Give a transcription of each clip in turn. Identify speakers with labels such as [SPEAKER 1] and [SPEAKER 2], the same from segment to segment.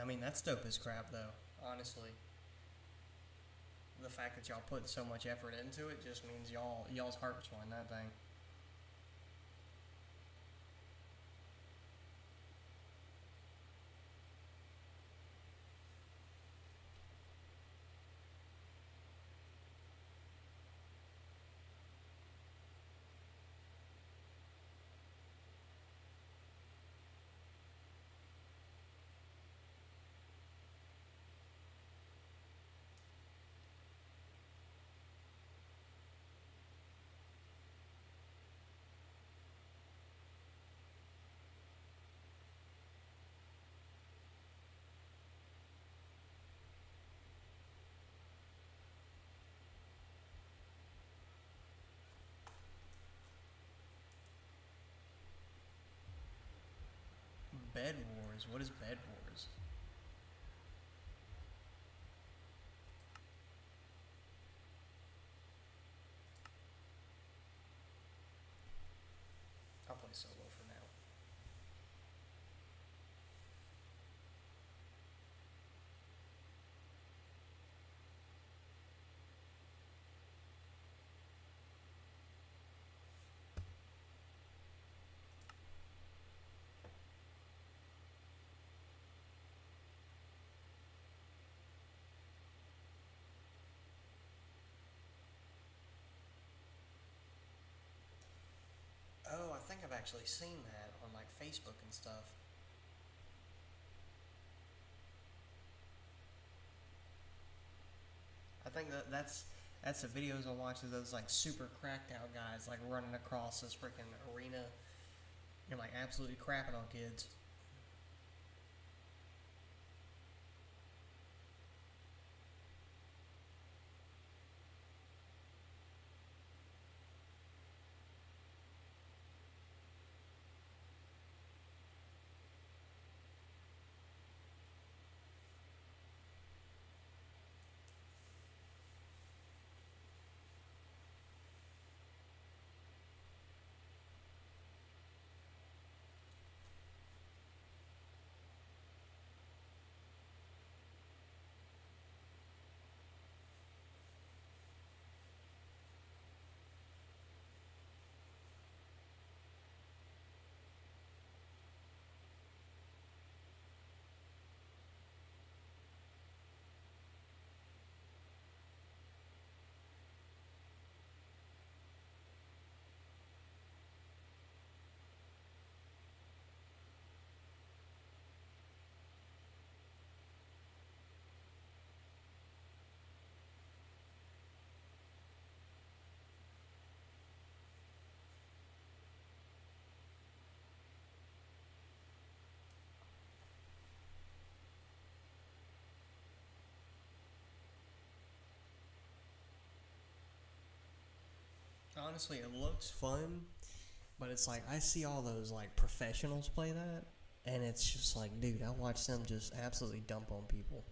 [SPEAKER 1] I mean, that's dope as crap, though. Honestly, the fact that y'all put so much effort into it just means y'all's hearts won that thing. Bed Wars. What is Bed Wars? I'll play solo for now. Oh, I think I've actually seen that on like Facebook and stuff. I think that's the videos I watch of those like super cracked out guys like running across this freaking arena and like absolutely crapping on kids. Honestly, it looks fun, but it's like I see all those like professionals play that, and it's just like, dude, I watch them just absolutely dump on people.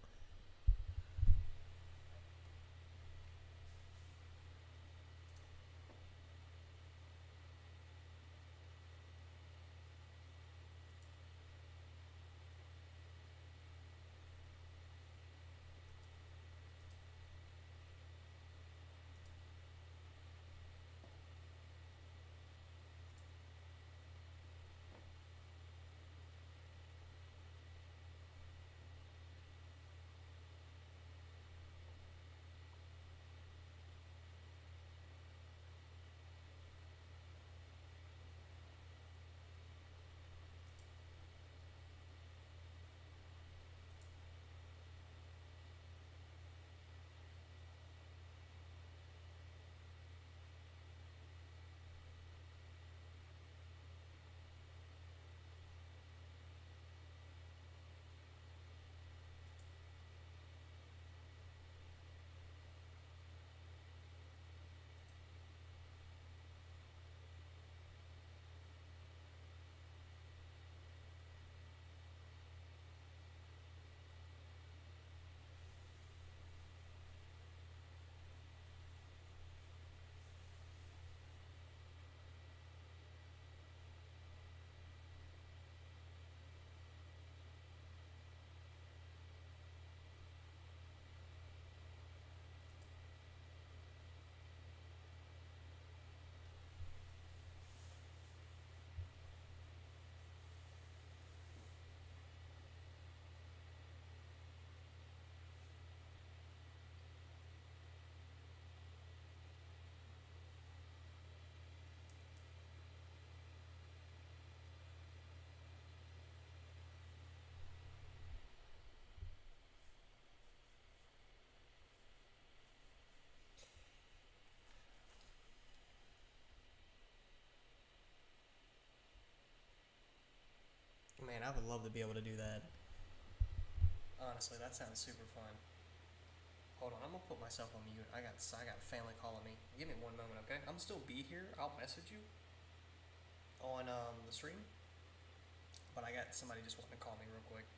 [SPEAKER 1] Man, I would love to be able to do that. Honestly, that sounds super fun. Hold on, I'm gonna put myself on mute. I got family calling me. Give me one moment, okay? I'm still be here. I'll message you on the stream, but I got somebody just wanting to call me real quick.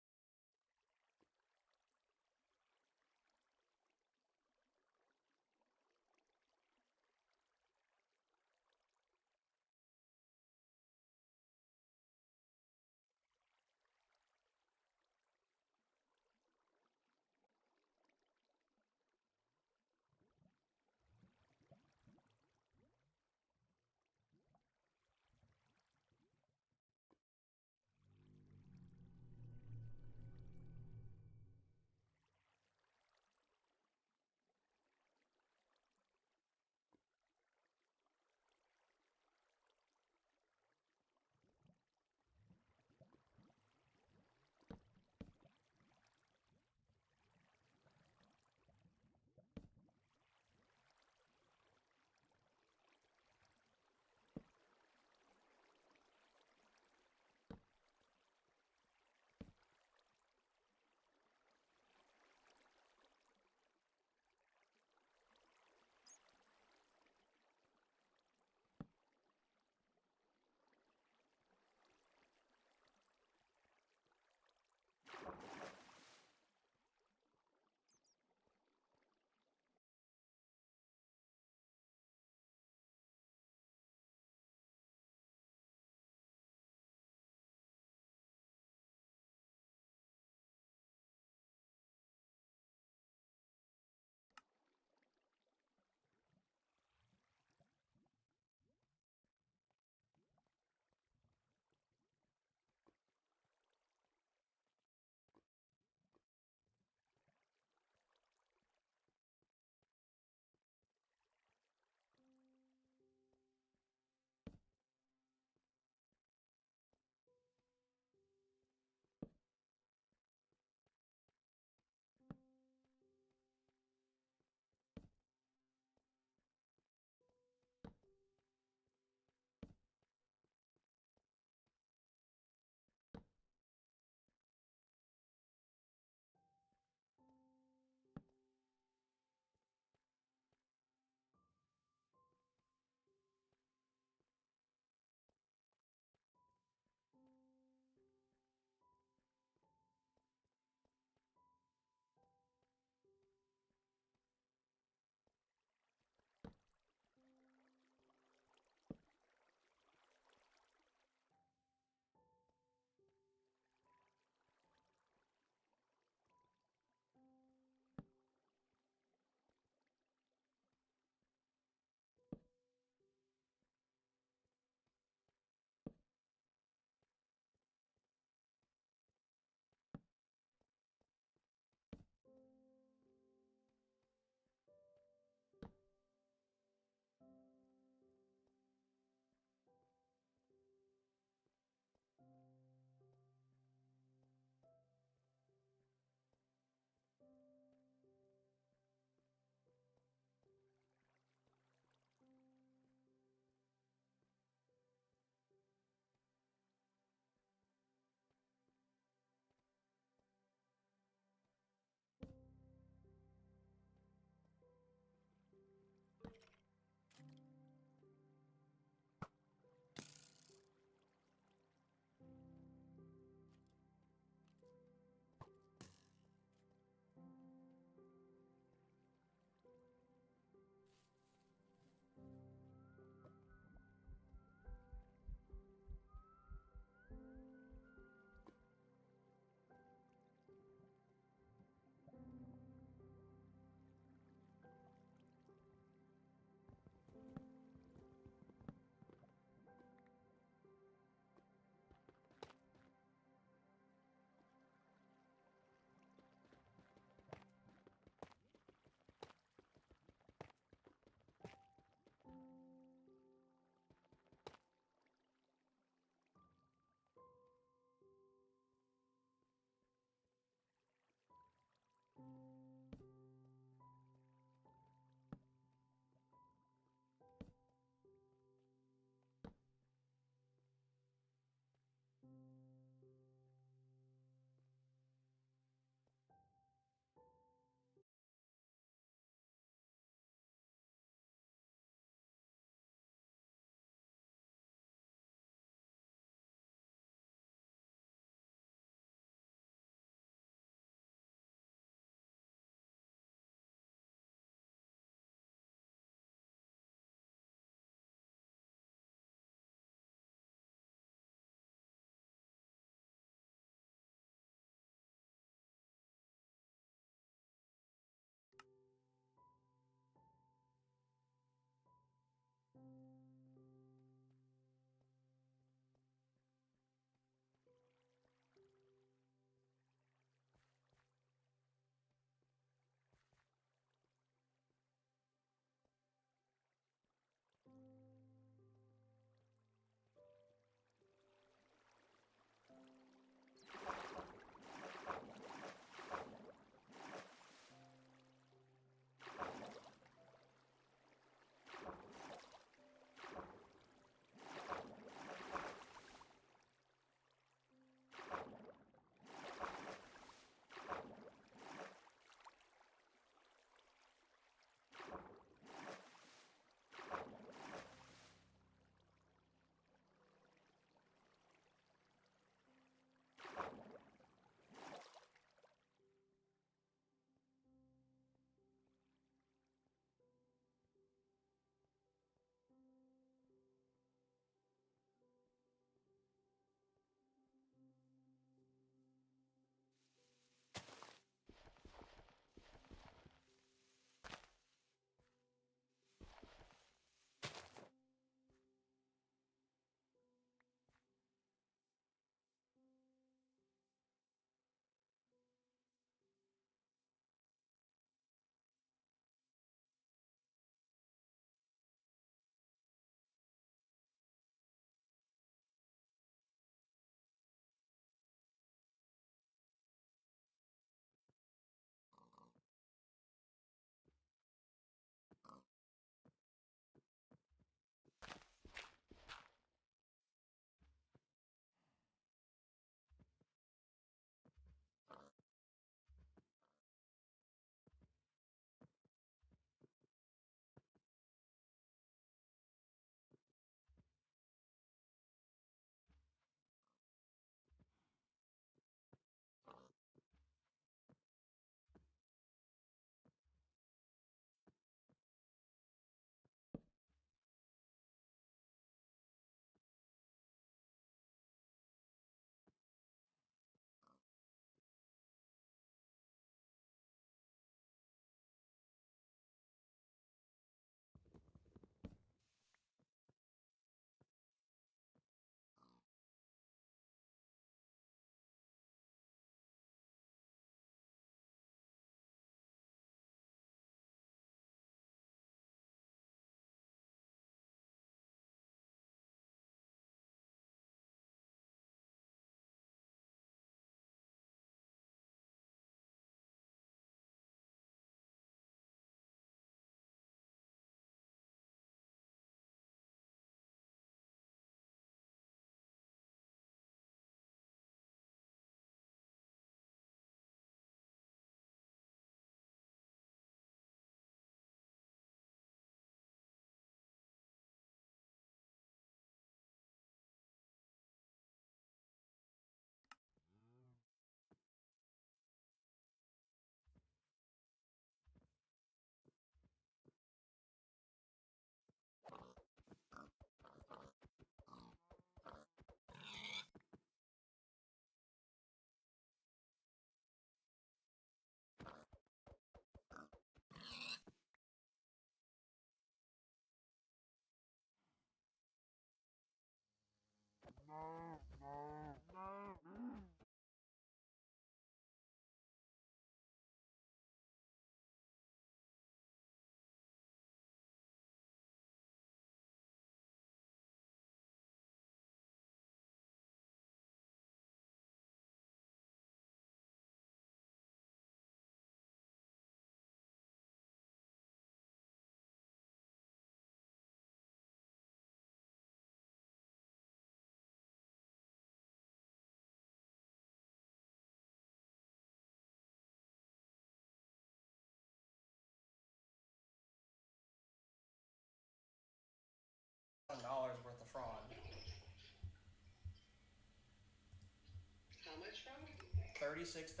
[SPEAKER 1] $36,000.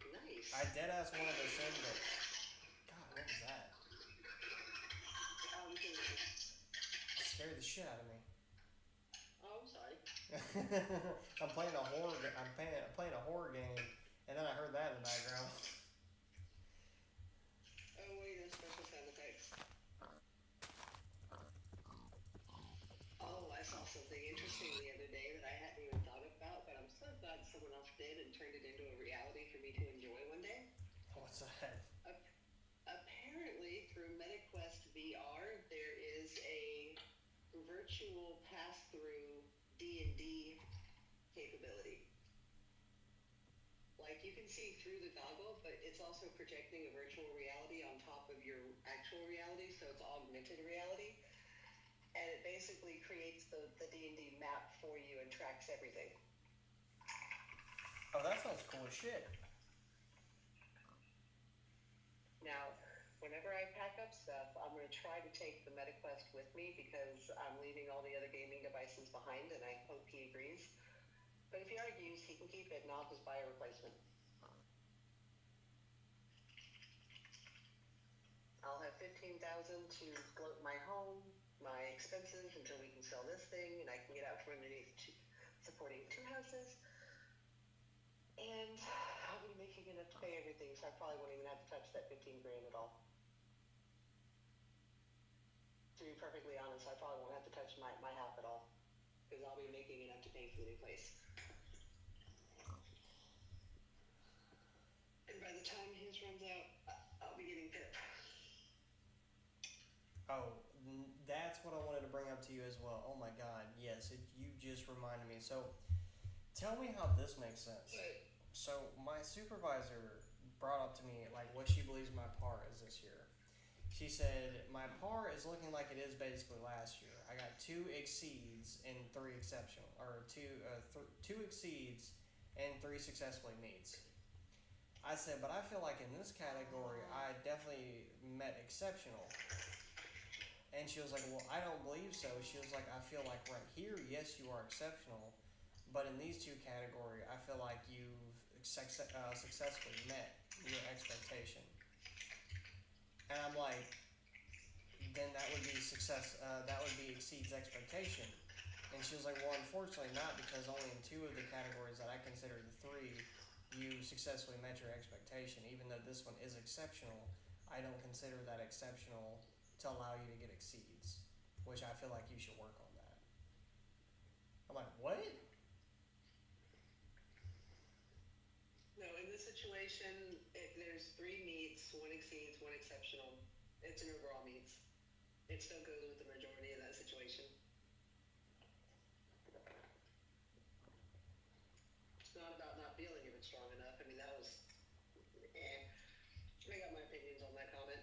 [SPEAKER 2] Nice.
[SPEAKER 1] I dead ass wanted to send it. God, what was that? Scared the shit out of me.
[SPEAKER 2] Oh, I'm sorry.
[SPEAKER 1] I'm playing a horror. I'm playing a horror game, and then I heard that in the background.
[SPEAKER 2] Oh wait, no special sound effects. Oh, I saw something interesting the other day that I hadn't even thought about, but I'm so glad someone else did and turned it into a reality for me to enjoy one day.
[SPEAKER 1] What's that?
[SPEAKER 2] Apparently, through MetaQuest VR, there is a virtual pass-through D&D capability. Like, you can see through the goggle, but it's also projecting a virtual reality on top of your actual reality, so it's augmented reality. And it basically creates the D&D map for you and tracks everything.
[SPEAKER 1] Oh, that sounds cool as shit.
[SPEAKER 2] Now, whenever I pack up stuff, I'm going to try to take the MetaQuest with me because I'm leaving all the other gaming devices behind, and I hope he agrees. But if he argues, he can keep it, and I'll just buy a replacement. I'll have $15,000 to float my home, my expenses until we can sell this thing, and I can get out from underneath supporting 2 houses. And I'll be making enough to pay everything, so I probably won't even have to touch that $15,000 at all. To be perfectly honest, I probably won't have to touch my half at all, because I'll be making enough to pay for the new place. And by the time his runs out, I'll be getting PIP.
[SPEAKER 1] Oh, that's what I wanted to bring up to you as well. Oh my god, yes, you just reminded me. So, tell me how this makes sense. So, my supervisor brought up to me, like, what she believes my par is this year. She said, my par is looking like it is basically last year. I got 2 exceeds and 3 exceptional, or 2 exceeds and 3 successfully meets. I said, but I feel like in this category, I definitely met exceptional. And she was like, well, I don't believe so. She was like, I feel like right here, yes, you are exceptional. But in these 2 categories, I feel like you've successfully met your expectation. And I'm like, then that would be success. That would be exceeds expectation. And she was like, well, unfortunately not, because only in 2 of the categories that I consider the 3, you successfully met your expectation. Even though this one is exceptional, I don't consider that exceptional to allow you to get exceeds, which I feel like you should work on that. I'm like, what?
[SPEAKER 2] No, in this situation, there's 3 meets, 1 exceeds, 1 exceptional. It's an overall meets. It still goes with the majority in that situation. It's not about not feeling if it's strong enough. I mean, that was, I got my opinions on that comment.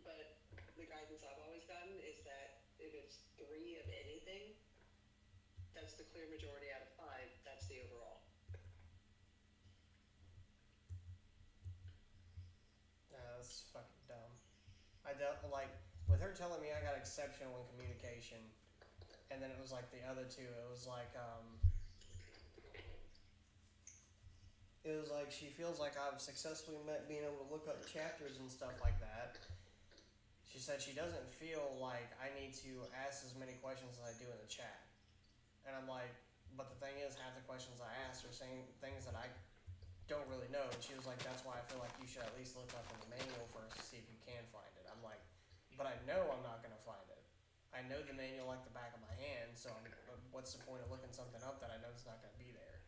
[SPEAKER 2] But the guidance I've always gotten is that if it's 3 of anything, that's the clear majority out of 5. That's the overall.
[SPEAKER 1] That's fucking dumb. I don't like with her telling me I got exceptional in communication, and then it was like the other 2. It was like she feels like I've successfully met being able to look up chapters and stuff like that. She said she doesn't feel like I need to ask as many questions as I do in the chat. And I'm like, but the thing is, half the questions I asked are saying things that I don't really know. And she was like, that's why I feel like you should at least look up in the manual first to see if you can find it. I'm like, but I know I'm not going to find it. I know the manual like the back of my hand, so what's the point of looking something up that I know is not going to be there?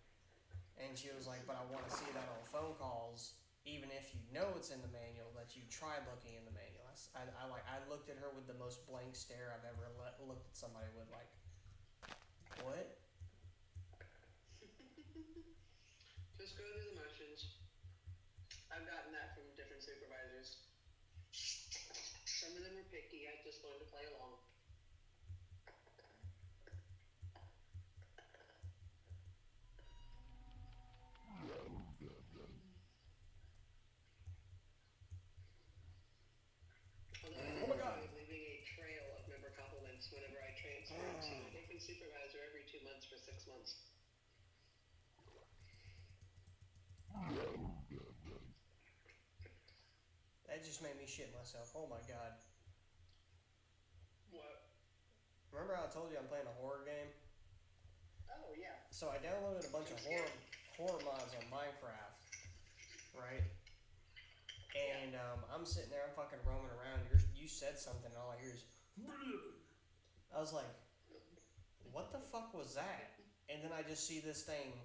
[SPEAKER 1] And she was like, but I want to see that on phone calls, even if you know it's in the manual, that you tried looking in the manual. I looked at her with the most blank stare I've ever looked at somebody with, like, what?
[SPEAKER 2] Just go through the motions. I've gotten that from different supervisors. Some of them are picky. I just learned to play along. Although I enjoy leaving a trail of member compliments whenever I transfer to a different supervisor every 2 months for 6 months.
[SPEAKER 1] That just made me shit myself. Oh my god.
[SPEAKER 2] What?
[SPEAKER 1] Remember how I told you I'm playing a horror game?
[SPEAKER 2] Oh, yeah.
[SPEAKER 1] So I downloaded a bunch of horror mods on Minecraft, right? And I'm sitting there, I'm fucking roaming around. You said something, and all I hear is, I was like, what the fuck was that? And then I just see this thing,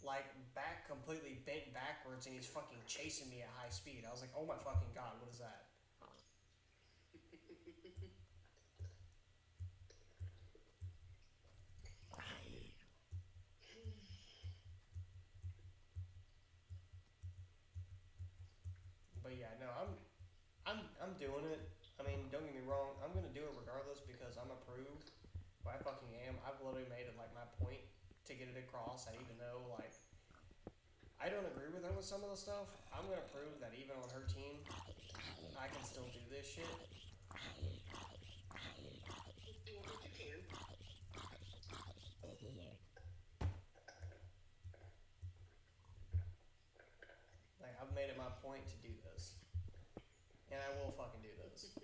[SPEAKER 1] like, back completely bent backwards, and he's fucking chasing me at high speed. I was like, oh my fucking god, what is that? But yeah, no, I'm doing it. I mean, don't get me wrong, I'm gonna do it regardless because I'm approved. But I fucking am. I've literally made it like my point to get it across. And even though like I don't agree with her with some of the stuff, I'm gonna prove that even on her team, I can still do this shit. Like I've made it my point to do this, and I will fucking do this.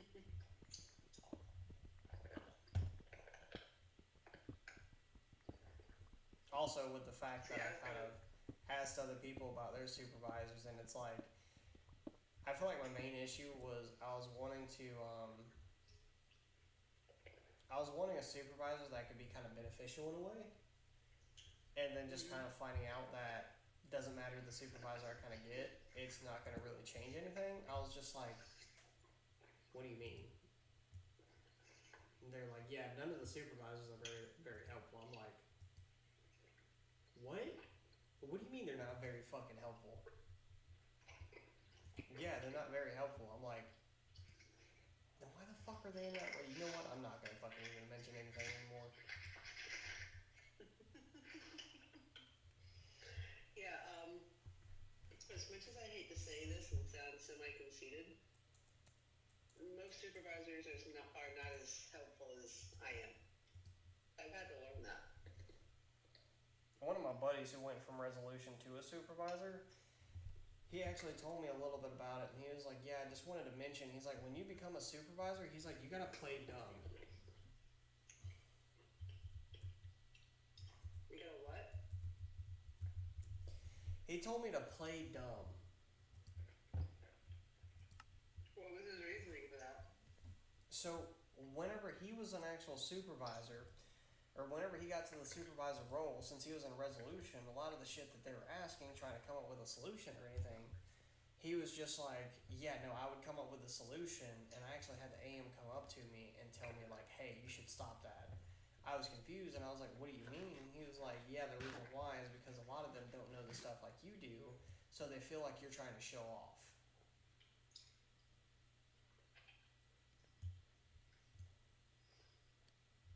[SPEAKER 1] Also, with the fact that I kind of asked other people about their supervisors, and it's like I feel like my main issue was I was wanting a supervisor that could be kind of beneficial in a way, and then just kind of finding out that doesn't matter the supervisor I kind of get, it's not going to really change anything. I was just like, what do you mean? And they're like, yeah, none of the supervisors are very, very helpful. I'm like, what? What do you mean they're not very fucking helpful? Yeah, they're not very helpful. I'm like, then why the fuck are they in that way? You know what? I'm not gonna fucking even mention anything anymore.
[SPEAKER 2] Yeah, as much as I hate to say this and sound semi-conceited, most supervisors are not as helpful as I am. I've had to learn that.
[SPEAKER 1] One of my buddies who went from resolution to a supervisor, he actually told me a little bit about it, and he was like, yeah, I just wanted to mention, he's like, when you become a supervisor, he's like, you gotta play dumb.
[SPEAKER 2] You gotta what?
[SPEAKER 1] He told me to play dumb.
[SPEAKER 2] What was his reasoning for that?
[SPEAKER 1] So, whenever he was an actual supervisor, or whenever he got to the supervisor role, since he was in resolution, a lot of the shit that they were asking, trying to come up with a solution or anything, he was just like, yeah, no, I would come up with a solution, and I actually had the AM come up to me and tell me, like, hey, you should stop that. I was confused, and I was like, what do you mean? And he was like, yeah, the reason why is because a lot of them don't know the stuff like you do, so they feel like you're trying to show off.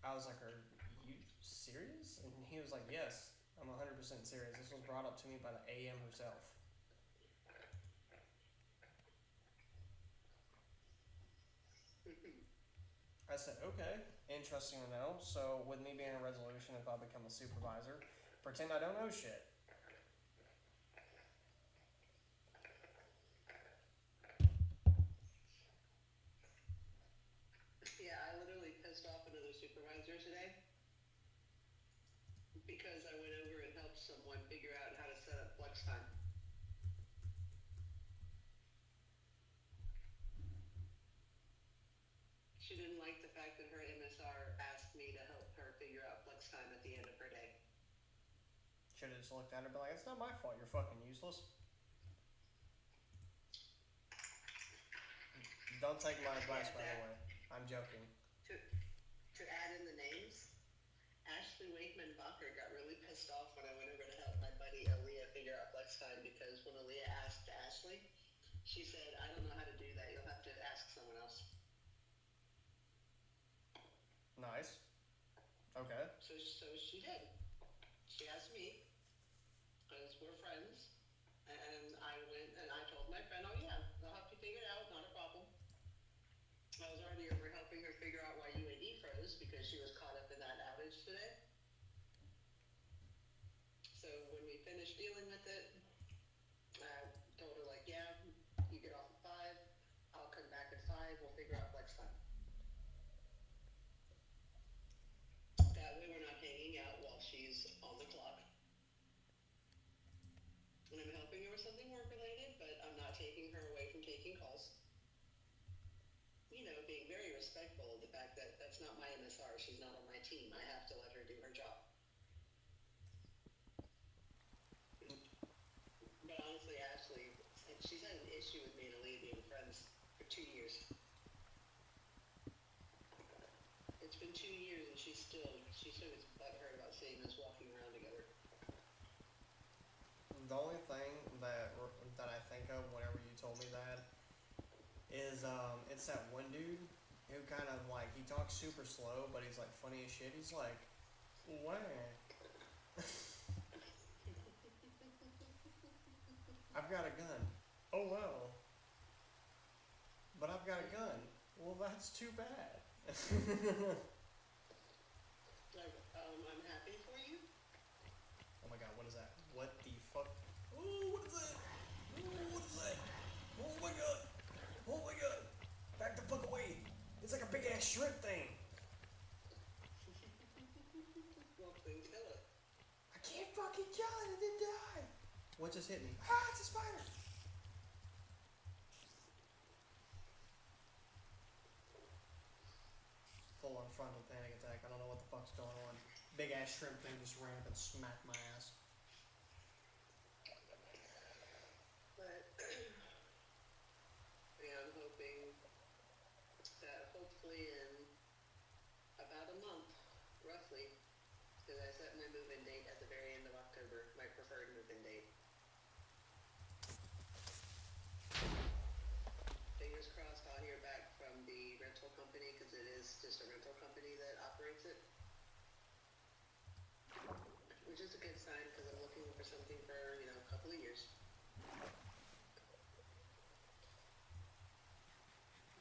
[SPEAKER 1] I was like, are you serious? And he was like, yes, I'm 100% serious. This was brought up to me by the AM herself. I said, okay, interesting to know. So, with me being a resolution, if I become a supervisor, pretend I don't know shit.
[SPEAKER 2] Yeah, I literally pissed off another supervisor today because I went over and helped someone figure out how to set up flex time. She didn't like the fact that her MSR asked me to help her figure out flex time at the end of her day.
[SPEAKER 1] Should have just looked at her and been like, it's not my fault, you're fucking useless. Don't take my advice, by the way. I'm joking.
[SPEAKER 2] To add in the names, Ashley Wakeman Bucker got really pissed off when I went over to help my buddy Aaliyah figure out flex time because when Aaliyah asked Ashley, she said, I don't know how to do that. You'll have to ask someone else.
[SPEAKER 1] Nice. Okay.
[SPEAKER 2] So she did. She asked me, because we're friends, and I went and I told my friend, oh yeah, I'll help you figure it out, not a problem. I was already over helping her figure out why UAD froze because she was caught up in that outage today. So when we finished dealing with it, I 5, we'll figure out flex time. That way we're not hanging out while she's on the clock. And I'm helping her with something work related, but I'm not taking her away from taking calls. You know, being very respectful of the fact that that's not my MSR. She's not on my team. I have to let her do her job. But honestly, Ashley, she's had an issue with me and Aaliyah being friends for 2 years. It's been 2 years and she's still as butthurt about seeing us walking around together.
[SPEAKER 1] The only thing that I think of whenever you told me that is it's that one dude who kind of like he talks super slow, but he's like funny as shit. He's like, "Wah." I've got a gun. Oh well. But I've got a gun. Well, that's too bad.
[SPEAKER 2] Like, I'm happy for you.
[SPEAKER 1] Oh my god, what is that? What the fuck? Oh, what is that? Oh, what is that? Oh my god. Oh my god. Back the fuck away. It's like a big ass shrimp thing.
[SPEAKER 2] Well, then kill it.
[SPEAKER 1] I can't fucking kill it. It didn't die. What just hit me? Ah, it's a spider. Full on frontal panic attack. I don't know what the fuck's going on. Big ass shrimp thing just ran up and smacked my ass.
[SPEAKER 2] But yeah, I'm hoping that hopefully in about a month, roughly, because I set my move-in date at the very end of October, my preferred move-in date. Fingers crossed I'll hear back from the rental company, because it is just a rental company that operates it. Which is a good sign, because I'm looking for something for, a couple of years.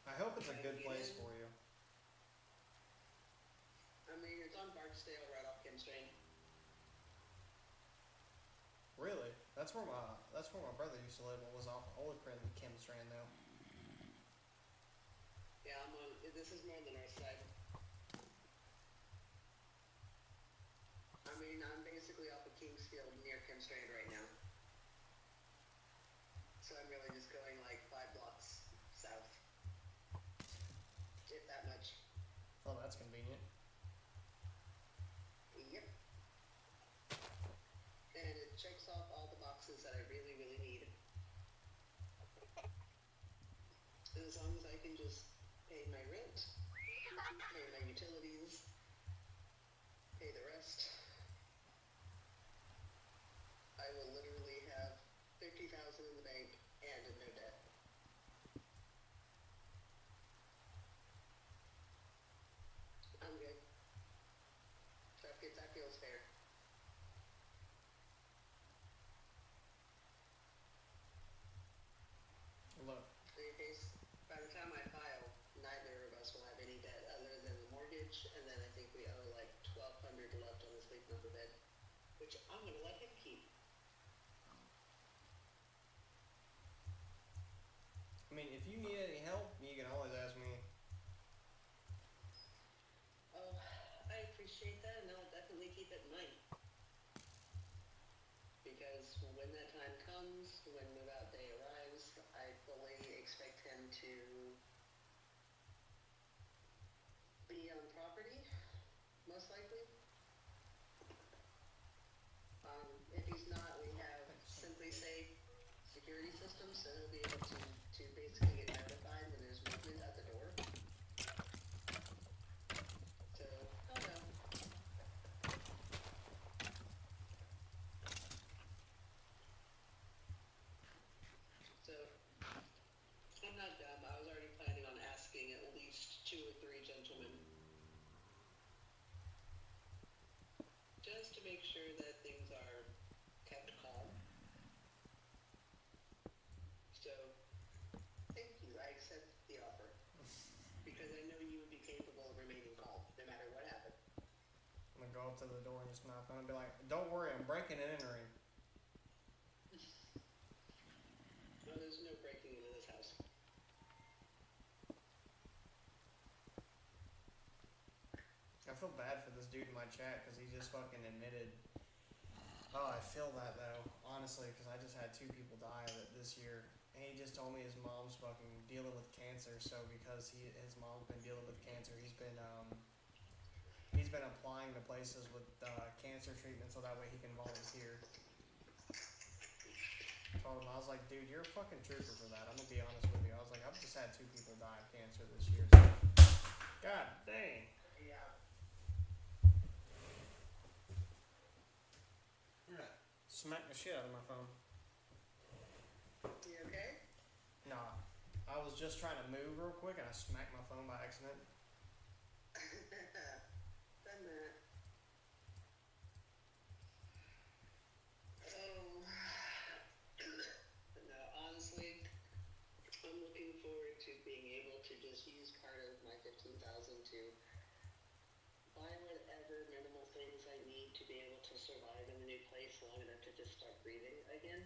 [SPEAKER 1] I hope it's a good place for you.
[SPEAKER 2] I mean, it's on Barksdale, right off Kim Strain.
[SPEAKER 1] Really? That's where my brother used to live. It was off Old Kim Strand though.
[SPEAKER 2] Yeah, this is more on the north side. I mean, I'm basically off of Kingsfield near Kim Strand right now. So I'm really just going like 5 blocks south. If that much.
[SPEAKER 1] Oh, that's convenient.
[SPEAKER 2] Yep. And it checks off all the boxes that I really, really need. And as long as I can just pay my rent, pay my utilities, pay the rest, I will literally have $50,000 in the bank and no debt. I'm good. That feels fair.
[SPEAKER 1] Look.
[SPEAKER 2] In case, by the time I file, neither of us will have any debt other than the mortgage, and then I think we owe like $1,200 left on the sleep number bed, which I'm gonna let him keep.
[SPEAKER 1] I mean, if you need any help, you can always ask me.
[SPEAKER 2] Oh, I appreciate that, and I'll definitely keep it in mind. Because when that time comes, when move-out day arrives, I fully expect him to be on property, most likely. If he's not, we have Simply Safe security systems, so he'll be able to basically get notified when there's movement at the door. So, oh no. So, I'm not dumb. I was already planning on asking at least 2 or 3 gentlemen. Just to make sure that things are kept calm. So, thank you. I accept the offer. Because I know you would be capable of remaining calm, no matter what happened.
[SPEAKER 1] I'm gonna go up to the door and just knock on it and be like, "Don't worry, I'm breaking and entering."
[SPEAKER 2] No, there's no breaking into this house.
[SPEAKER 1] feel bad for this dude in my chat because he just fucking admitted. Oh, I feel that though, honestly, because I just had 2 people die this year. And he just told me his mom's fucking dealing with cancer. So because his mom's been dealing with cancer, he's been applying to places with cancer treatment so that way he can volunteer. Told him, I was like, dude, you're a fucking trooper for that. I'm gonna be honest with you. I was like, I've just had 2 people die of cancer this year. So. God dang.
[SPEAKER 2] Yeah.
[SPEAKER 1] Smack the shit out of my phone.
[SPEAKER 2] You okay?
[SPEAKER 1] Nah. I was just trying to move real quick and I smacked my phone by accident.
[SPEAKER 2] Done that. No, honestly, I'm looking forward to being able to just use part of my $15,000 to buy whatever minimal things I need to be able to survive in the new place long enough to just start breathing again.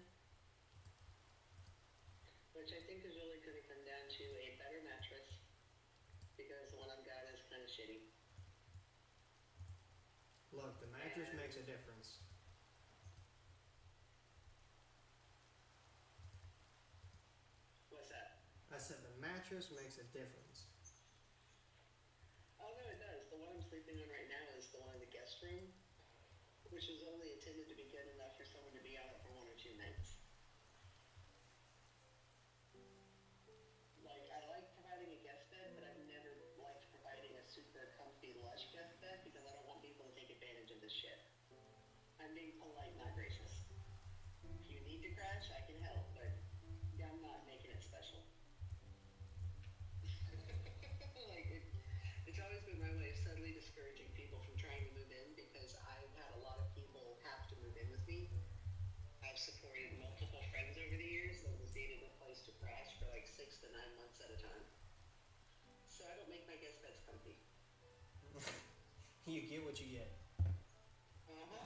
[SPEAKER 2] Which I think is really going to come down to a better mattress, because the one I've got is kind of shitty.
[SPEAKER 1] Look, the mattress makes a difference.
[SPEAKER 2] What's that?
[SPEAKER 1] I said the mattress makes a difference.
[SPEAKER 2] Oh no, it does. The one I'm sleeping on right now is the one in the guest room, which is only intended to be good enough for someone to be on it for 1 or 2 nights. Like, I like providing a guest bed, but I've never liked providing a super comfy, lush guest bed because I don't want people to take advantage of this shit. I'm being polite, not gracious. If you need to crash, I can help, but I'm not making it special. Like, it's always been my way of subtly discouraging people from trying to move in because I've had a lot of people have to move in with me. I've supported multiple friends over the years that was needed a place to crash for like 6 to 9 months at a time. So I don't make my guest beds comfy.
[SPEAKER 1] You get what you get.
[SPEAKER 2] Uh-huh.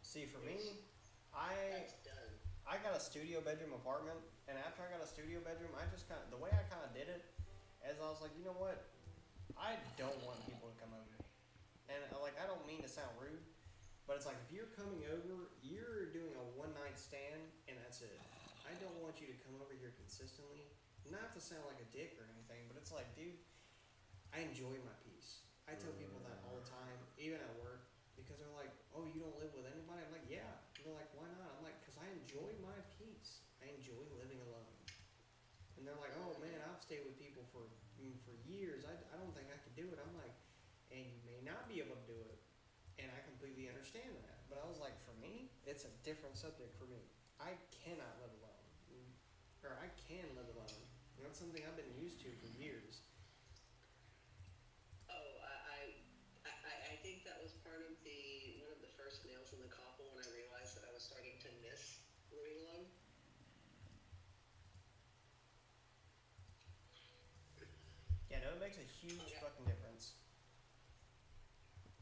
[SPEAKER 1] See, for me, I got a studio bedroom apartment, and after I got a studio bedroom, the way I kind of did it, is I was like, you know what, I don't want people to come over, and like, I don't mean to sound rude, but it's like, if you're coming over, you're doing a 1-night stand, and that's it. I don't want you to come over here consistently, not to sound like a dick or anything, but it's like, dude, I enjoy my peace. I tell people that all the time, even at work, because they're like, oh, you don't live with anybody? I'm like, yeah. And they're like, why not? I'm like, because I enjoy my peace. I enjoy living alone. And they're like, oh man, I've stayed with people for years. I don't think I could do it. I'm like, and you may not be able to do it. And I completely understand that. But I was like, for me, it's a different subject for me. I cannot live alone. Or I can live alone. And that's something I've been used to for years.
[SPEAKER 2] I think that was part of one of the first nails in the coffin when I realized that I was starting to miss living alone.
[SPEAKER 1] Yeah, no, it makes a huge fucking difference.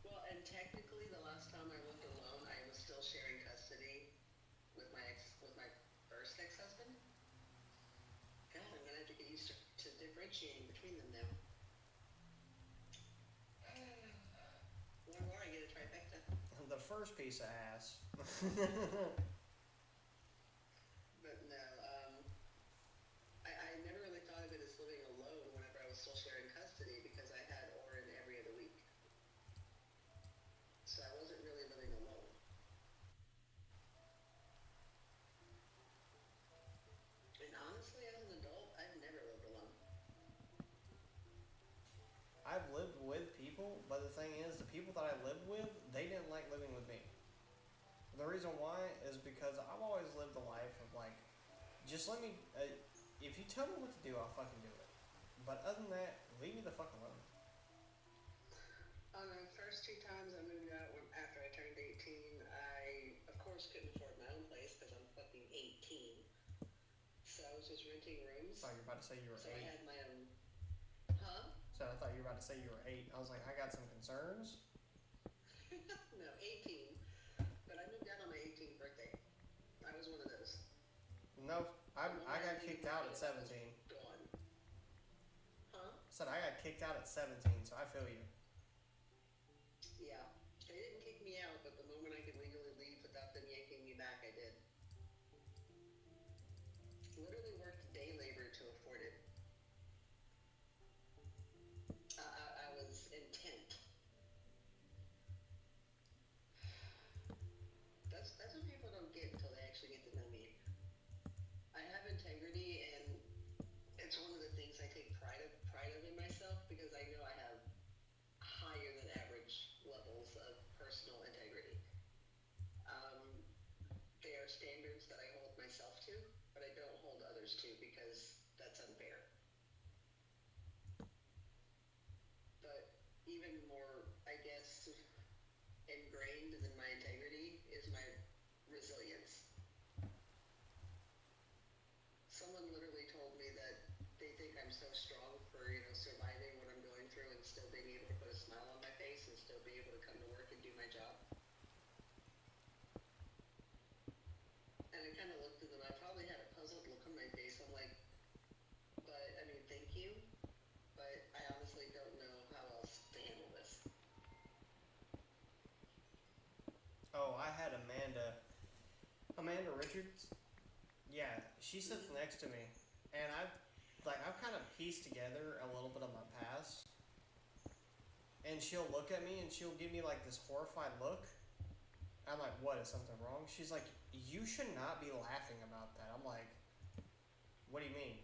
[SPEAKER 2] Well, and technically, the last time I lived alone, I was still sharing custody with my first ex-husband. God, I'm gonna have to get used to differentiating between them now. One more, I get a trifecta.
[SPEAKER 1] The first piece of ass.
[SPEAKER 2] But no, I never really thought of it as living alone whenever I was still sharing custody because I had Oren every other week. So I wasn't really living alone. And honestly, as an adult, I've never lived alone.
[SPEAKER 1] I've lived with people, but the thing is, the people that I lived with, they didn't like living with me. The reason why is because I've always lived a life of like, just let me, if you tell me what to do, I'll fucking do it. But other than that, leave me the fuck alone.
[SPEAKER 2] On the first 2 times I moved out after I turned 18, I, of course, couldn't afford my own place because I'm fucking 18. So I was just renting rooms.
[SPEAKER 1] I thought you were about to say you were 8.
[SPEAKER 2] So I had my own. Huh?
[SPEAKER 1] So I thought you were about to say you were 8. I was like, I got some concerns.
[SPEAKER 2] No, 18. But I moved out on my 18th birthday. I was one of those.
[SPEAKER 1] No, I got kicked out at 17.
[SPEAKER 2] Gone. Huh?
[SPEAKER 1] I said I got got kicked out at 17, so I feel you.
[SPEAKER 2] Yeah. They didn't kick me out, but the moment I could legally leave without them yanking me back, I did. Literally worked day labor to afford it. I was intent. That's what people don't get until they actually get to know me. I have integrity, and it's one of the things I take pride of in myself because I know I have higher than average levels of personal integrity. Um, they are standards that I hold myself to, but I don't hold others to because that's unfair. But even more, I guess, ingrained than my integrity is my resilience. Someone literally told me that they think I'm so strong for, surviving what I'm going through and still being able to put a smile on my face and still be able to come to work and do my job. And I kind of looked at them. I probably had a puzzled look on my face. I'm like, but, I mean, thank you, but I honestly don't know how else to handle this.
[SPEAKER 1] Oh, I had Amanda Richards. Yeah, she sits next to me, and I've kind of pieced together a little bit of my past, and she'll look at me and she'll give me like this horrified look. I'm like, what, is something wrong? She's like, you should not be laughing about that. I'm like, what do you mean?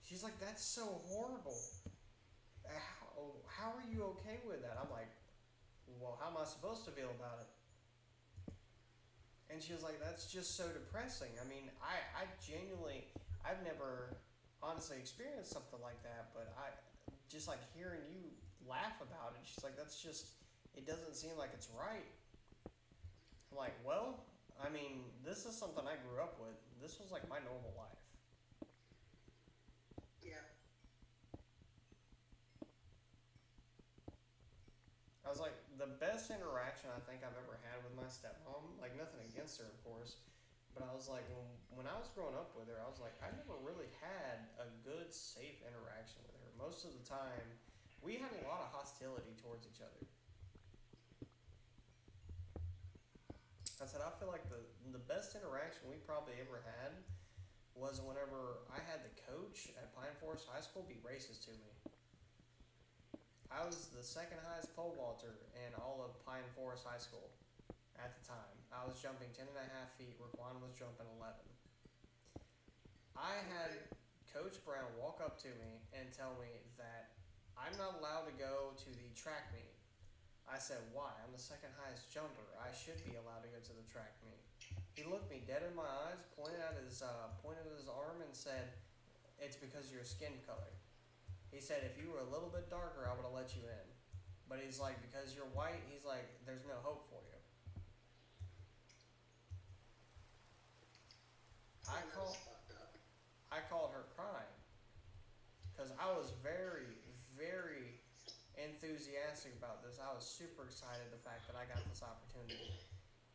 [SPEAKER 1] She's like, that's so horrible. How are you okay with that? I'm like, well, how am I supposed to feel about it? And she was like, that's just so depressing. I mean, I genuinely, I've never honestly experienced something like that, but I just like hearing you laugh about it. She's like, that's just, it doesn't seem like it's right. I'm like, well, I mean, this is something I grew up with. This was like my normal life.
[SPEAKER 2] Yeah.
[SPEAKER 1] I was like, the best interaction I think I've ever had with my stepmom, like nothing against her, of course, but I was like, when I was growing up with her, I was like, I never really had a good, safe interaction with her. Most of the time, we had a lot of hostility towards each other. I said, I feel like the best interaction we probably ever had was whenever I had the coach at Pine Forest High School be racist to me. I was the second highest pole vaulter in all of Pine Forest High School at the time. I was jumping 10 and a half feet. Raquan was jumping 11. I had Coach Brown walk up to me and tell me that I'm not allowed to go to the track meet. I said, why? I'm the second highest jumper. I should be allowed to go to the track meet. He looked me dead in my eyes, pointed at his arm, and said, it's because of your skin color. He said, if you were a little bit darker, I would have let you in. But he's like, because you're white, he's like, there's no hope for you. I called her crying. Because I was very, very enthusiastic about this. I was super excited the fact that I got this opportunity.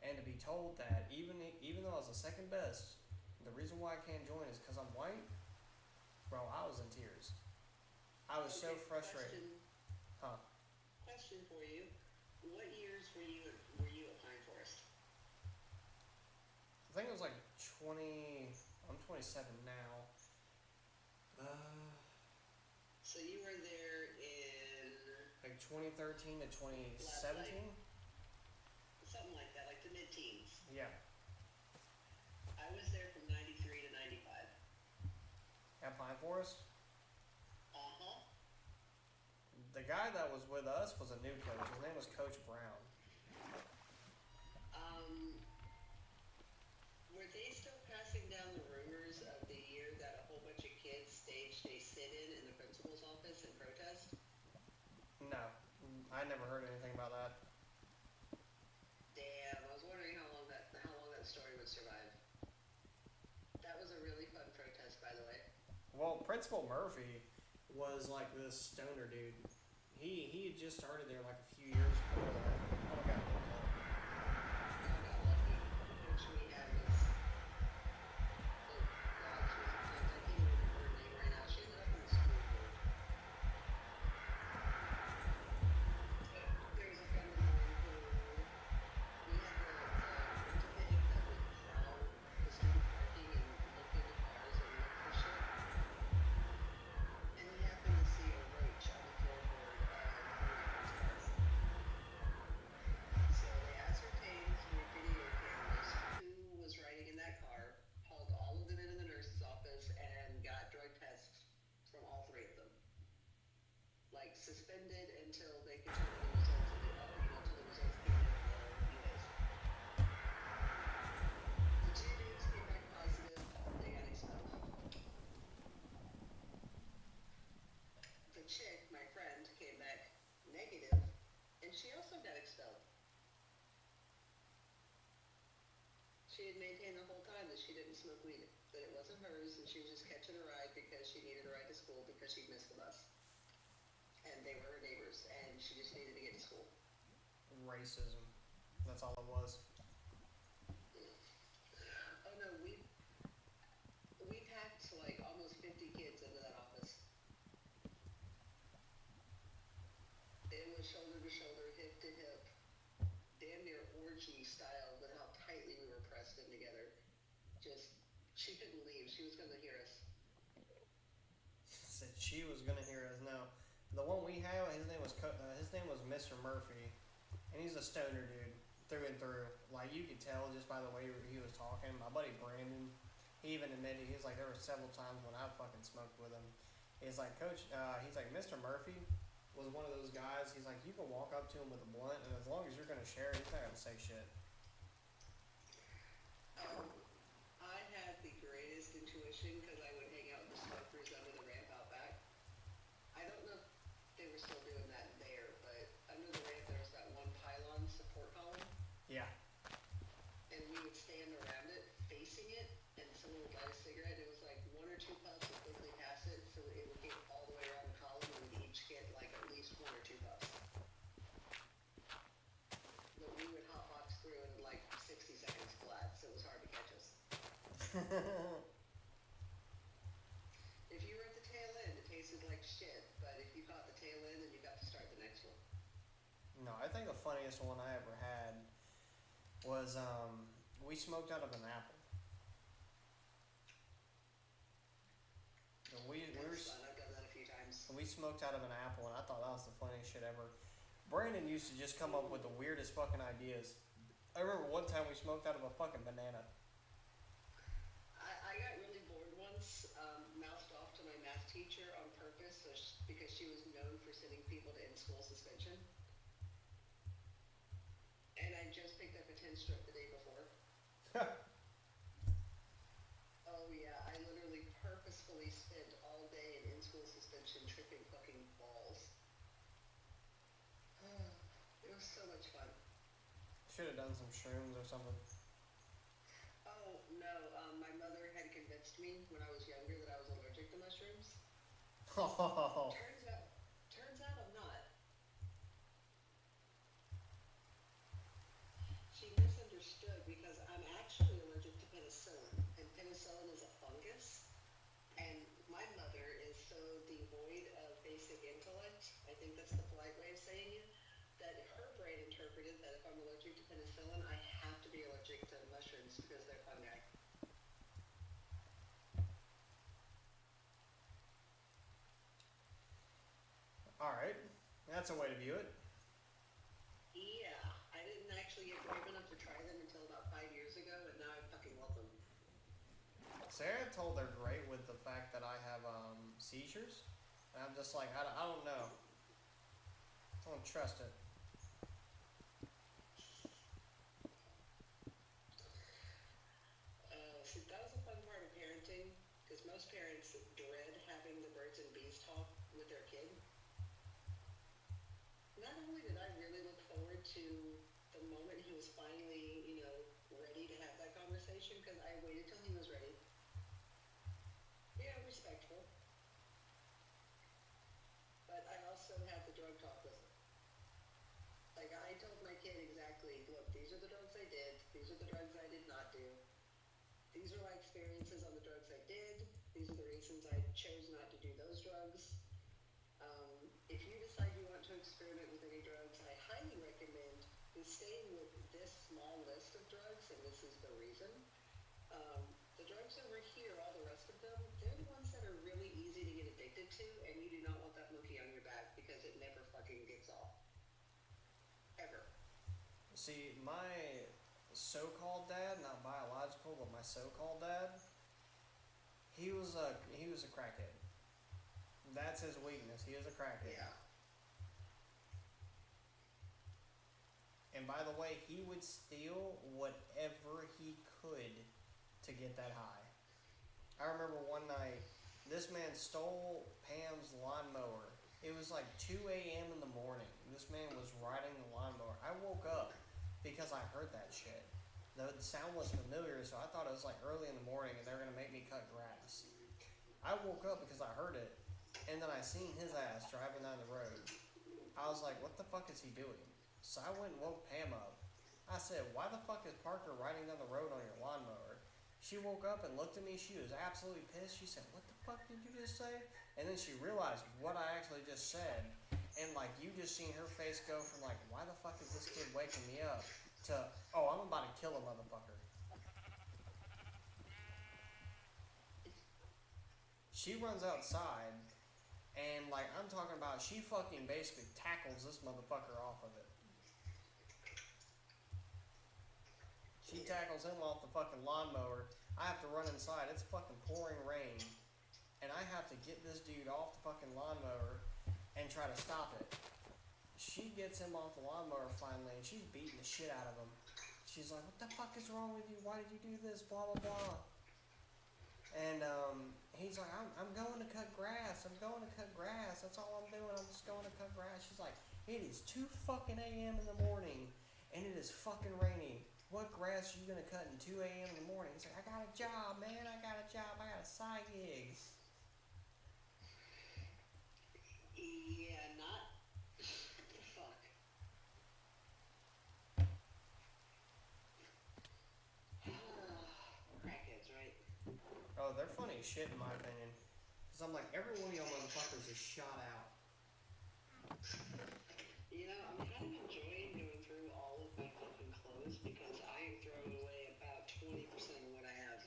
[SPEAKER 1] And to be told that, even though I was the second best, the reason why I can't join is because I'm white, bro, I was in tears. I was so frustrated.
[SPEAKER 2] Question for you. What years were you at Pine Forest?
[SPEAKER 1] I think it was like 20, I'm 27 now.
[SPEAKER 2] So you were there in
[SPEAKER 1] like 2013 to 2017?
[SPEAKER 2] Something like that, like the mid-teens.
[SPEAKER 1] Yeah.
[SPEAKER 2] I was there from 93 to 95.
[SPEAKER 1] At Pine Forest?
[SPEAKER 2] Uh-huh.
[SPEAKER 1] The guy that was with us was a new coach. His name was Coach Brown.
[SPEAKER 2] Were they still passing down the rumors of the year that a whole bunch of kids staged a sit-in the principal's office and protest?
[SPEAKER 1] No, I never heard anything about that.
[SPEAKER 2] Damn, I was wondering how long that story would survive. That was a really fun protest, by the way.
[SPEAKER 1] Well, Principal Murphy was like this stoner dude. He had just started there like a few years before that. Oh my god.
[SPEAKER 2] suspended until they could turn in the results of the, until the results came in the two dudes came back positive. They got expelled. The chick, my friend, came back negative, and she also got expelled. She had maintained the whole time that she didn't smoke weed, that it wasn't hers, and she was just catching a ride because she needed a ride to school because she'd missed the bus. And they were her neighbors, and she just needed to get to school.
[SPEAKER 1] Racism. That's all it was.
[SPEAKER 2] Oh no, we packed like almost 50 kids into that office. It was shoulder to shoulder, hip to hip, damn near orgy style with how tightly we were pressed in together. Just, she couldn't leave. She was going to hear us.
[SPEAKER 1] Said she was gonna hear us. No, the one we have, his name was Mr. Murphy, and he's a stoner dude through and through. Like you could tell just by the way he was talking. My buddy Brandon, he even admitted he's like there were several times when I fucking smoked with him. He's like, Coach, he's like Mr. Murphy was one of those guys. He's like, you can walk up to him with a blunt, and as long as you're gonna share it, he's not gonna say shit.
[SPEAKER 2] I had the greatest intuition because I would hang out with the smokers under the ramp out back. I don't know if they were still doing that there, but under the ramp there was that one pylon support column.
[SPEAKER 1] Yeah.
[SPEAKER 2] And we would stand around it, facing it, and someone would light a cigarette. It was like one or two puffs and quickly pass it, so it would get all the way around the column, and we'd each get like at least one or two puffs. But we would hotbox through in like 60 seconds flat, so it was hard to catch us. If you were at the tail end, it tasted like shit, but if you caught the tail end, then you got to start the next one.
[SPEAKER 1] No, I think the funniest one I ever had was we smoked out of an apple. And we were
[SPEAKER 2] That's fun. I've done that a few times.
[SPEAKER 1] we smoked out of an apple, and I thought that was the funniest shit ever. Brandon used to just come up with the weirdest fucking ideas. I remember one time we smoked out of a fucking banana.
[SPEAKER 2] I got really bored once, mouthed off to my math teacher on purpose because she was known for sending people to in-school suspension. And I just picked up a 10 strip the day before. Oh yeah, I literally purposefully spent all day in in-school suspension tripping fucking balls. It was so much fun.
[SPEAKER 1] Should have done some shrooms or something.
[SPEAKER 2] Oh no, my mother had convinced me when I was younger that I was allergic to mushrooms.
[SPEAKER 1] Oh.
[SPEAKER 2] Turns out I'm not. She misunderstood because I'm actually allergic to penicillin, and penicillin is a fungus. And my mother is so devoid of basic intellect, I think that's the polite way of saying it, that her brain interpreted that if I'm allergic to penicillin, I have to be allergic to mushrooms because they're fungi.
[SPEAKER 1] Alright. That's a way to view it.
[SPEAKER 2] Yeah, I didn't actually get brave enough to try them until about 5 years ago, and now I fucking love them.
[SPEAKER 1] Sarah told they're great with the fact that I have seizures. And I'm just like, I don't know. I don't trust it.
[SPEAKER 2] See, that was a fun part of parenting, because most parents dread having the birds and bees talk with their kid. Not only did I really look forward to the moment he was finally, ready to have that conversation, because I waited till he was ready. Yeah, respectful. But I also had the drug talk with him. Like, I told my kid exactly, look, these are the drugs I did, these are the drugs I did not do. These are my experiences on the drugs I did. These are the reasons I chose not to do those drugs. If you decide you want to experiment with any drugs, I highly recommend staying with this small list of drugs, and this is the reason. The drugs over here, all the rest of them, they're the ones that are really easy to get addicted to, and you do not want that monkey on your back because it never fucking gets off. Ever.
[SPEAKER 1] See, my so-called dad, not biological, but my so-called dad, he was a crackhead. That's his weakness. He is a crackhead.
[SPEAKER 2] Yeah.
[SPEAKER 1] And by the way, he would steal whatever he could to get that high. I remember one night, this man stole Pam's lawnmower. It was like 2 a.m. in the morning. This man was riding the lawnmower. I woke up because I heard that shit. The sound was familiar, so I thought it was like early in the morning and they were going to make me cut grass. I woke up because I heard it, and then I seen his ass driving down the road. I was like, what the fuck is he doing? So I went and woke Pam up. I said, why the fuck is Parker riding down the road on your lawnmower? She woke up and looked at me. She was absolutely pissed. She said, what the fuck did you just say? And then she realized what I actually just said. And like, you just seen her face go from like, why the fuck is this kid waking me up? To, oh, I'm about to kill a motherfucker. She runs outside. And like, I'm talking about, she fucking basically tackles this motherfucker off of it. She tackles him off the fucking lawnmower. I have to run inside. It's fucking pouring rain. And I have to get this dude off the fucking lawnmower and try to stop it. She gets him off the lawnmower finally, and she's beating the shit out of him. She's like, what the fuck is wrong with you? Why did you do this? Blah, blah, blah. And he's like, I'm going to cut grass. I'm going to cut grass. That's all I'm doing. I'm just going to cut grass. She's like, it is 2 fucking a.m. in the morning, and it is fucking rainy. What grass are you going to cut in 2 a.m. in the morning? He's like, I got a job, man. I got a job. I got a side gig.
[SPEAKER 2] Yeah, not. Fuck. Crackheads, right?
[SPEAKER 1] Oh, they're funny as shit in my opinion. Because I'm like, every one of y'all motherfuckers is shot out.
[SPEAKER 2] You know, I'm kind of enjoying going through all of my fucking clothes because I am throwing away about 20% of what I have.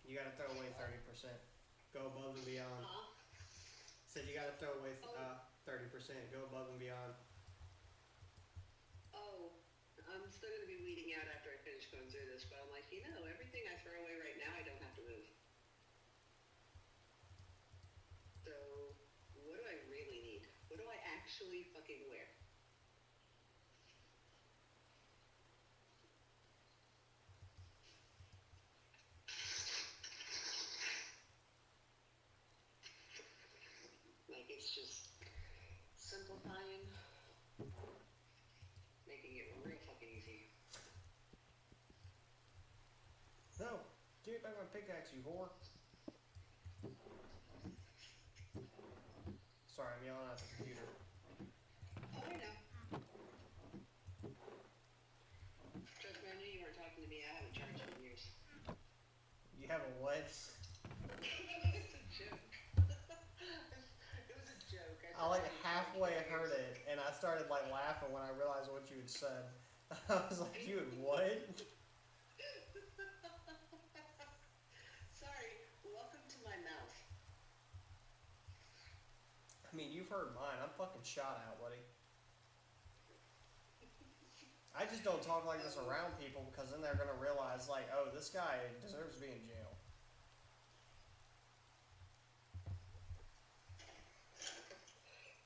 [SPEAKER 1] You gotta throw away 30%. Go above and beyond. Said you gotta throw away 30%. Go above and beyond.
[SPEAKER 2] Oh, I'm still gonna be weeding out after I finish going through this, but I'm like, you know, everything I throw away right now, I don't have to move. So, what do I really need? What do I actually fucking wear? Like, it's just simplifying, making it real fucking easy.
[SPEAKER 1] No, give me back my pickaxe, you whore. Sorry, I'm yelling at the computer.
[SPEAKER 2] Oh, I know. Trust me, I knew you weren't talking to me. I haven't charged you in years.
[SPEAKER 1] You have a what?
[SPEAKER 2] It's a joke. It was a joke.
[SPEAKER 1] I like halfway heard it, and I started like laughing when I realized what you had said. I was like, you had what?
[SPEAKER 2] Sorry, welcome to my mouth.
[SPEAKER 1] I mean, you've heard mine. I'm fucking shot out, buddy. I just don't talk like this around people because then they're gonna realize, like, oh, this guy deserves to be in jail.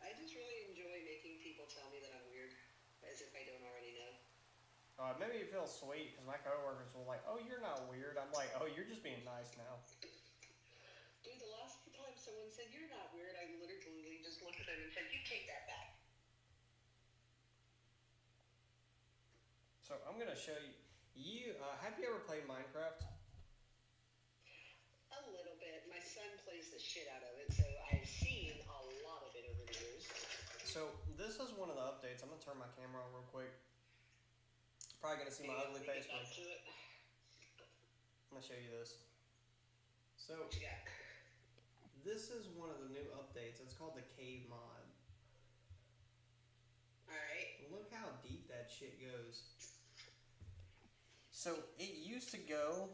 [SPEAKER 2] I just really enjoy making people tell me that I'm weird, as if I don't already know.
[SPEAKER 1] Maybe it feels sweet because my coworkers will like, oh, you're not weird. I'm like, oh, you're just being nice now.
[SPEAKER 2] Dude, the last time someone said you're not weird, I literally just looked at them and said, you take that back.
[SPEAKER 1] So I'm gonna show you. Have you ever played Minecraft?
[SPEAKER 2] A little bit. My son plays the shit out of it, so I've seen a lot of it over the years.
[SPEAKER 1] So this is one of the updates. I'm gonna turn my camera on real quick. Probably gonna see my ugly face.
[SPEAKER 2] I'm
[SPEAKER 1] gonna show you this. So
[SPEAKER 2] what you got?
[SPEAKER 1] this is one of the new updates. It's called the Cave mod.
[SPEAKER 2] Alright.
[SPEAKER 1] Look how deep that shit goes. So it used to go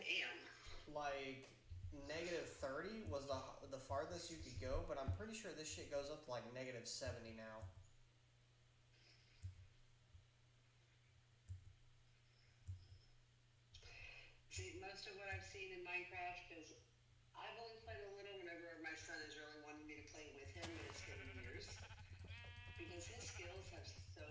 [SPEAKER 1] like -30 was the farthest you could go, but I'm pretty sure this shit goes up to like -70 now.
[SPEAKER 2] See, most of what I've seen in Minecraft, because I've only played a little whenever my son is really wanting me to play with him, and it's been years. Because his skills have so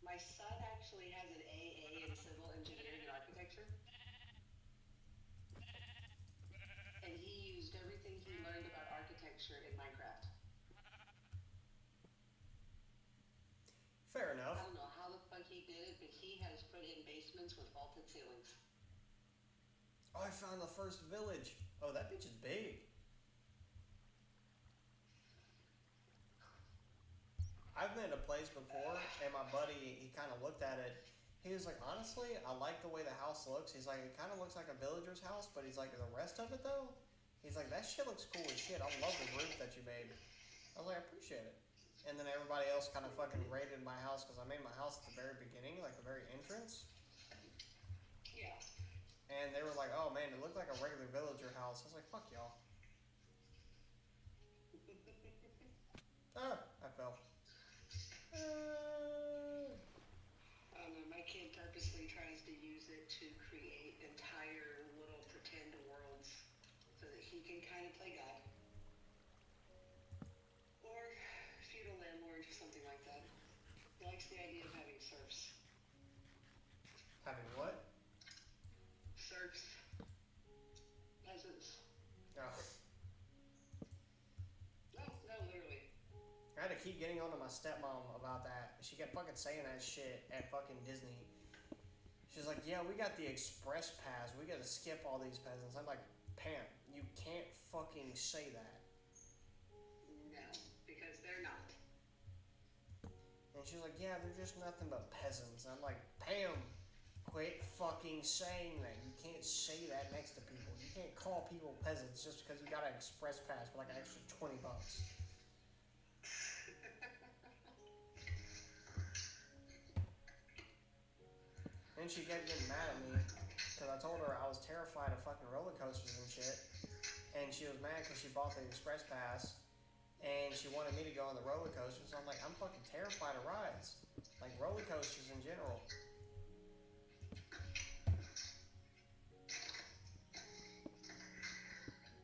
[SPEAKER 2] My son actually has an AA in civil engineering and architecture, and he used everything he learned about architecture in Minecraft.
[SPEAKER 1] Fair
[SPEAKER 2] I
[SPEAKER 1] enough.
[SPEAKER 2] don't know how the fuck he did it, but he has put in basements with vaulted ceilings.
[SPEAKER 1] Oh, I found the first village. Oh, that bitch is big. I've been to a place before, and my buddy, he kind of looked at it. He was like, honestly, I like the way the house looks. He's like, it kind of looks like a villager's house, but he's like, the rest of it though? He's like, that shit looks cool as shit. I love the roof that you made. I was like, I appreciate it. And then everybody else kind of fucking raided my house because I made my house at the very beginning, like the very entrance.
[SPEAKER 2] Yeah.
[SPEAKER 1] And they were like, oh man, it looked like a regular villager house. I was like, fuck y'all. Ah, I fell.
[SPEAKER 2] I don't know, my kid purposely tries to use it to create entire little pretend worlds so that he can kind of play God. Or feudal landlord, something like that. He likes the idea of having serfs.
[SPEAKER 1] Having what?
[SPEAKER 2] Serfs. Peasants.
[SPEAKER 1] Oh.
[SPEAKER 2] No, literally.
[SPEAKER 1] I had to keep getting onto my stepmom about that. She kept fucking saying that shit at fucking Disney. She's like, yeah, we got the express pass. We gotta skip all these peasants. I'm like, Pam, you can't fucking say that.
[SPEAKER 2] No, because they're not.
[SPEAKER 1] And she's like, yeah, they're just nothing but peasants. I'm like, Pam, quit fucking saying that. You can't say that next to people. You can't call people peasants just because you got an express pass for like an extra $20. And she kept getting mad at me because I told her I was terrified of fucking roller coasters and shit. And she was mad because she bought the express pass and she wanted me to go on the roller coasters. I'm like, I'm fucking terrified of rides, like roller coasters in general.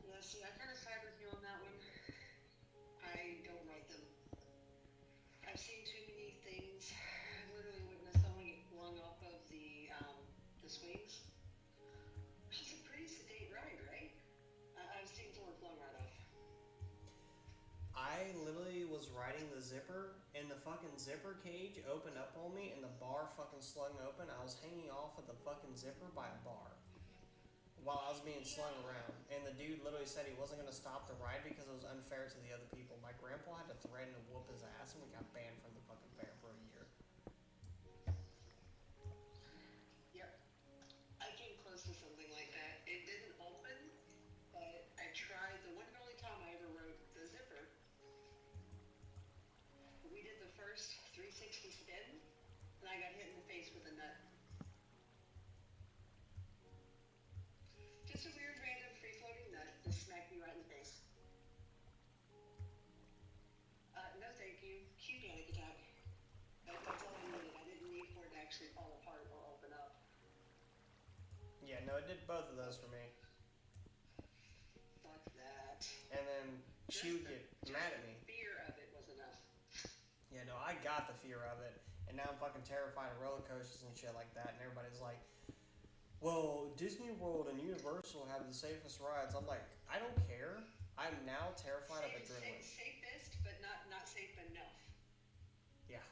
[SPEAKER 2] Yeah, see, I kind of side with you on that one. I don't ride them. I've seen too many things. I literally witnessed someone get flung off of the swings. Which is a pretty sedate ride, right? I've seen someone flung right off.
[SPEAKER 1] I literally was riding the zipper and the fucking zipper cage opened up on me and the bar fucking slung open. I was hanging off of the fucking zipper by a bar while I was being slung around. And the dude literally said he wasn't going to stop the ride because it was unfair to the other people. My grandpa had to threaten to whoop his ass and we got banned from the fucking fair for a year.
[SPEAKER 2] Yep. I came close to something like that. It didn't open, but I tried. The one and only time I ever rode the zipper, we did the first 360 spin, and I got hit in the face with a nut. Just a weird, random, free-floating nut that smacked me right in the face. No thank you. Cue panic attack. That's all I needed. I didn't need for it to actually fall apart or open up.
[SPEAKER 1] Yeah, no, it did both of those for me.
[SPEAKER 2] Fuck that.
[SPEAKER 1] And then she would get mad at me.
[SPEAKER 2] The fear of it was enough.
[SPEAKER 1] Yeah, no, I got the fear of it. And now I'm fucking terrified of roller coasters and shit like that. And everybody's like, well, Disney World and Universal have the safest rides. I'm like, I don't care. I'm now terrified of adrenaline.
[SPEAKER 2] Safest, but not safe enough.
[SPEAKER 1] Yeah.